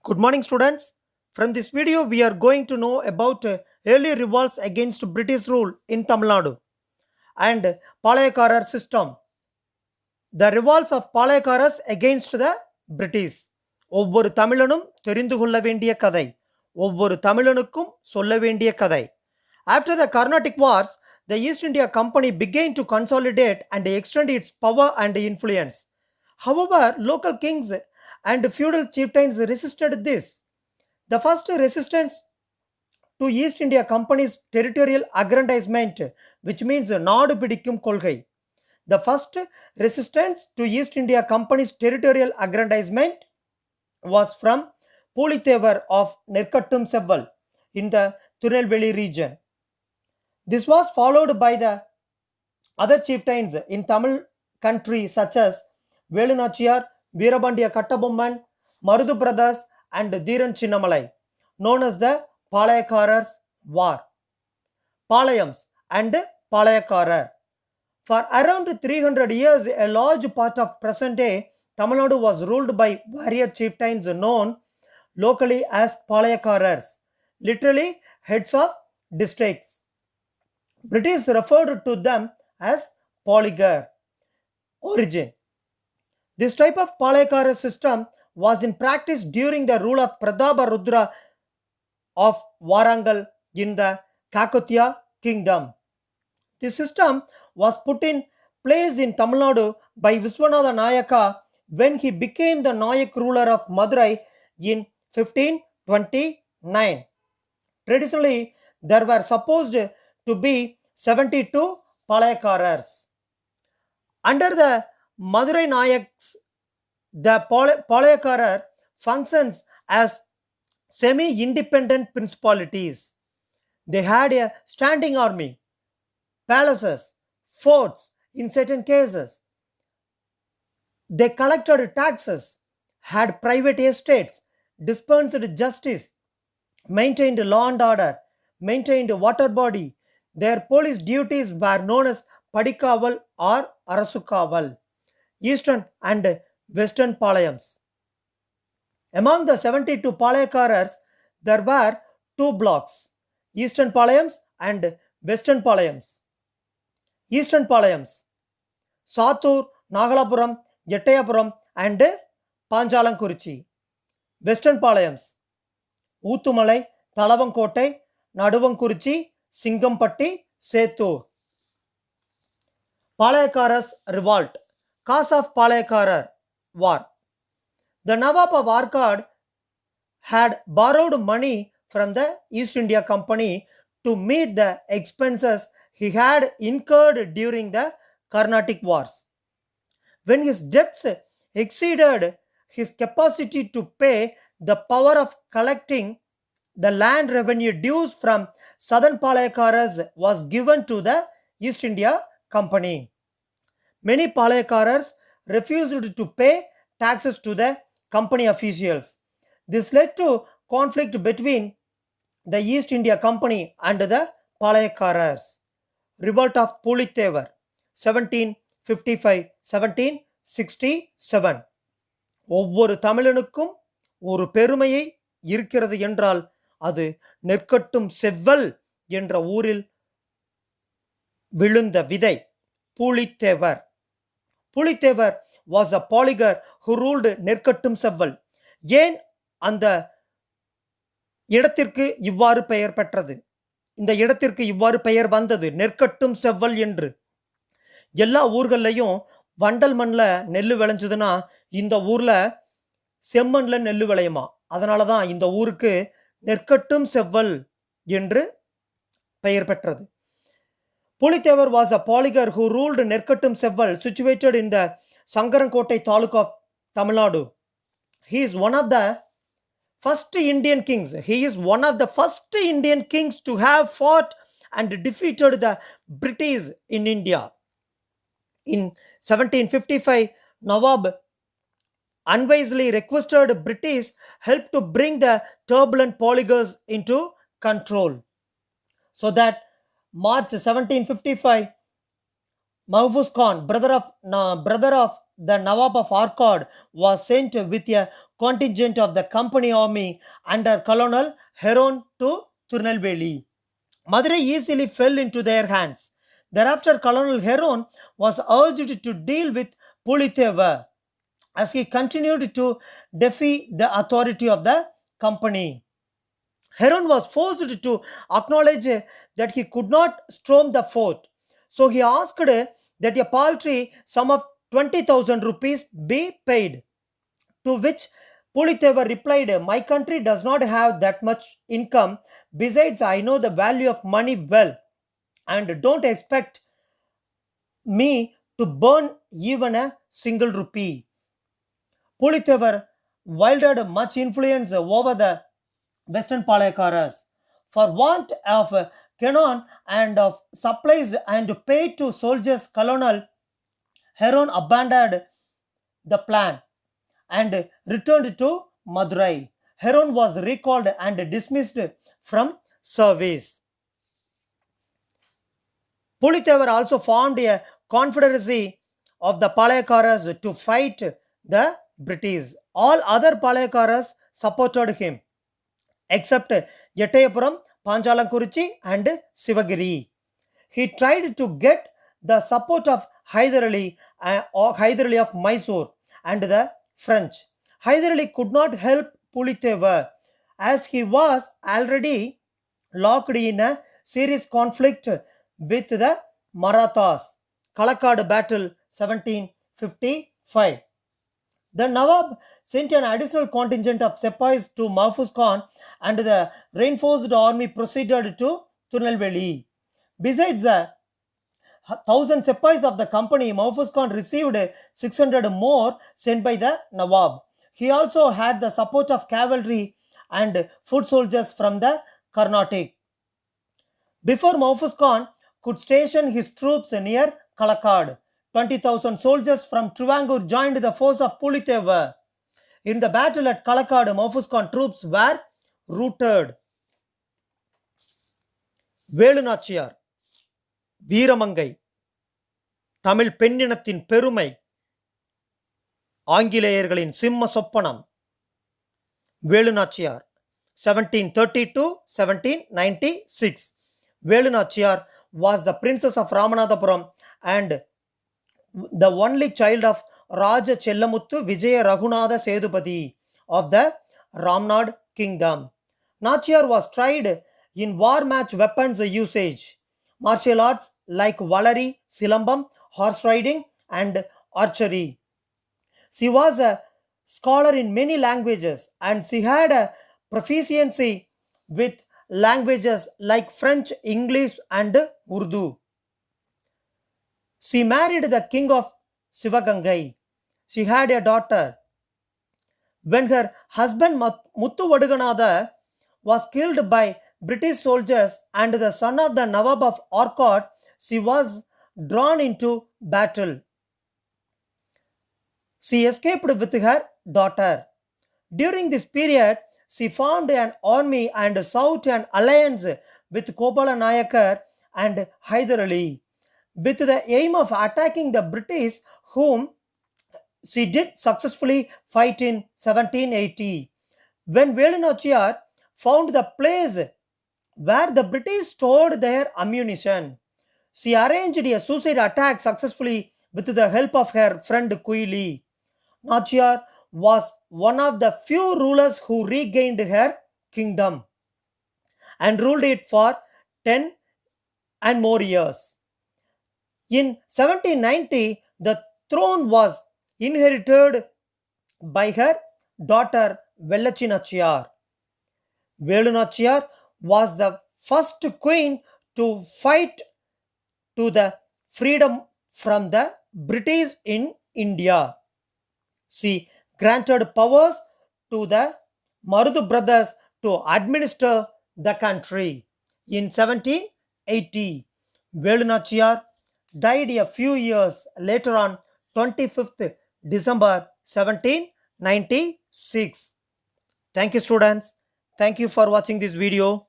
Good morning, students. From this video, we are going to know about early revolts against British rule in Tamil Nadu and Palayakarar system. The revolts of Palayakaras against the British. ஒவ்வொரு தமிழனும் தெரிந்து கொள்ள வேண்டிய கதை ஒவ்வொரு தமிழனுக்கும் சொல்ல வேண்டிய கதை After the Carnatic Wars, the East India Company began to consolidate and extend its power and influence. However, local kings and feudal chieftains resisted this. The first resistance to East India Company's territorial aggrandizement, which means நாடு பிடிக்கும் கொள்கை. The first resistance to East India Company's territorial aggrandizement was from Pulitevar of Nerkattum Sevval in the Tirunelveli region. This was followed by the other chieftains in Tamil country such as Velu Nachiyar, Veerabandiya Kattabomman, Marudu brothers and Dhiran Chinnamalai, known as the Palayakarars War. Palayams and Palayakarar. For around 300 years, a large part of present-day Tamil Nadu was ruled by warrior chieftains known locally as Palayakarars, literally heads of districts. British referred to them as Polygar. Origin. This type of Palayakara system was in practice during the rule of Pratapa Rudra of Warangal in the Kakatiya kingdom. This system was put in place in Tamil Nadu by Viswanatha Nayaka when he became the Nayak ruler of Madurai in 1529. Traditionally, there were supposed to be 72 Palayakarars. Under the Madurai Nayaks, the Palayakarar functions as semi-independent principalities. They had a standing army, palaces, forts in certain cases. They collected taxes, had private estates, dispensed justice, maintained law and order, maintained water body. Their police duties were known as Padikaval or Arasukaval, Eastern and Western Palayams. Among the 72 Palayakarars, there were two blocks, Eastern Palayams and Western Palayams. Eastern Palayams, Satur, Nagalapuram, Yettayapuram and Panjalankurichi. Western Palayams, Uthumalai, Talavankotai, Naduvankurichi, Singampatti, Setur. Palayakaras revolt. Cause of Palayakarar war. The Nawab of Arcad had borrowed money from the East India Company to meet the expenses he had incurred during the Carnatic Wars. When his debts exceeded his capacity to pay, the power of collecting the land revenue dues from southern Palayakaras was given to the East India Company. Many Palayakaras refused to pay taxes to the company officials. This led to conflict between the East India Company and the Palayakaras. Revolt of Pulitevar, 1755-1767. ஒவ்வொரு தமிழனுக்கும் ஒரு பெருமையை இருக்கிறது என்றால் அது நெற்கட்டும் செவ்வல் என்ற ஊரில் விழுந்த விதை Pulitevar. Pulitevar was a polygar who ruled நெற்கட்டும் செவ்வல். ஏன் அந்த இடத்திற்கு இவ்வாறு பெயர் பெற்றது? இந்த இடத்திற்கு இவ்வாறு பெயர் வந்தது நெற்கட்டும் செவ்வல் என்று. எல்லா ஊர்கள்லையும் வண்டல் மண்ணில் நெல் விளைஞ்சதுன்னா இந்த ஊர்ல செம்மண்ல நெல் விளையுமா. அதனாலதான் இந்த ஊருக்கு நெற்கட்டும் செவ்வல் என்று பெயர் பெற்றது. Pulitevar was a polygar who ruled Nerkattum Sevval, situated in the Sankarankotai taluk of Tamil Nadu. He is one of the first Indian kings. He is one of the first Indian kings to have fought and defeated the British in India. In 1755, Nawab unwisely requested British help to bring the turbulent polygars into control. So that March 1755, Mahfuz Khan, brother of the Nawab of Arcot was sent with a contingent of the company army under Colonel Heron to Tirunelveli. Madurai easily fell into their hands. Thereafter, Colonel Heron was urged to deal with Puliteva as he continued to defy the authority of the company. Heron was forced to acknowledge that he could not storm the fort. So he asked that a paltry sum of 20,000 rupees be paid. To which Puliteva replied, "My country does not have that much income. Besides, I know the value of money well and don't expect me to burn even a single rupee." Puliteva wielded much influence over the Western Palayakaras. For want of cannon and of supplies and paid to soldiers, Colonel Heron abandoned the plan and returned to Madurai. Heron was recalled and dismissed from service. Puliteva also formed a confederacy of the Palayakaras to fight the British. All other Palayakaras supported him except Yetayapuram, Panchalankurichi, and Sivagiri. He tried to get the support of Hyder Ali or Hyder Ali of Mysore and the French. Hyder Ali could not help Puliteva as he was already locked in a serious conflict with the Marathas. Calakkad Battle 1755. The Nawab sent an additional contingent of sepoys to Mahfuz Khan and the reinforced army proceeded to Tirunelveli. Besides the 1,000 sepoys of the company, Mahfuz Khan received 600 more sent by the Nawab. He also had the support of cavalry and foot soldiers from the Carnatic. Before Mahfuz Khan could station his troops near Calakkad, 20,000 soldiers from Trivangur joined the force of Puliteva. In the battle at Calakkad, Mahfuz Khan troops were routed. Velu Nachiyar வீரமங்கை தமிழ் பெண்ணினத்தின் பெருமை ஆங்கிலேயர்களின் சிம்ம சொப்பனம் Velu Nachiyar 1730 to 1796. Velunachiar was the princess of Ramanathapuram and the only child of Raja Chellamuthu Vijaya Raghunatha Sedupati of the Ramnad kingdom. Nachiyar was tried in war match weapons usage, martial arts like Valari, Silambam, horse riding, and archery. She was a scholar in many languages and she had a proficiency with languages like French, English, and Urdu. She married the king of Sivagangai. She had a daughter. When her husband Muthu Vaduganatha was killed by British soldiers and the son of the Nawab of Arcot, she was drawn into battle. She escaped with her daughter. During this period, she formed an army and sought an alliance with Kopala Nayakar and Hyder Ali, with the aim of attacking the British, whom she did successfully fight in 1780. When Velunachiar found the place where the British stored their ammunition, she arranged a suicide attack successfully with the help of her friend Kuili. Nachiyar was one of the few rulers who regained her kingdom and ruled it for 10 and more years. In 1790, the throne was inherited by her daughter Vellachi Nachiyar. Velunachiar was the first queen to fight to the freedom from the British in India. She granted powers to the Marudu brothers to administer the country. In 1780, Velunachiar died a few years later on 25th December 1796. Thank you, students. Thank you for watching this video.